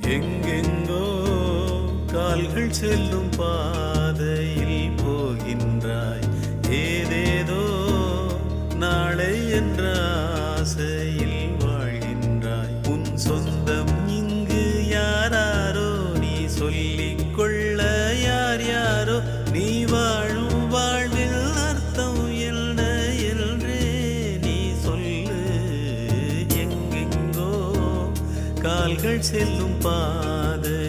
எங்கெங்கோ கால்கள் செல்லும் பாதையில் போகின்றாய். ஏதேதோ நாளை என்ற ஆசையில் வாழ்கின்றாய். உன் சொந்தம் இங்கு யாராரோ, நீ சொல்லிக் கொள்ள யார் யாரோ. நீ வாழும் வாழ்வில் அர்த்தம் என்ன என்றே நீ சொல்லு. எங்கெங்கோ கால்கள் செல்லும் பாதை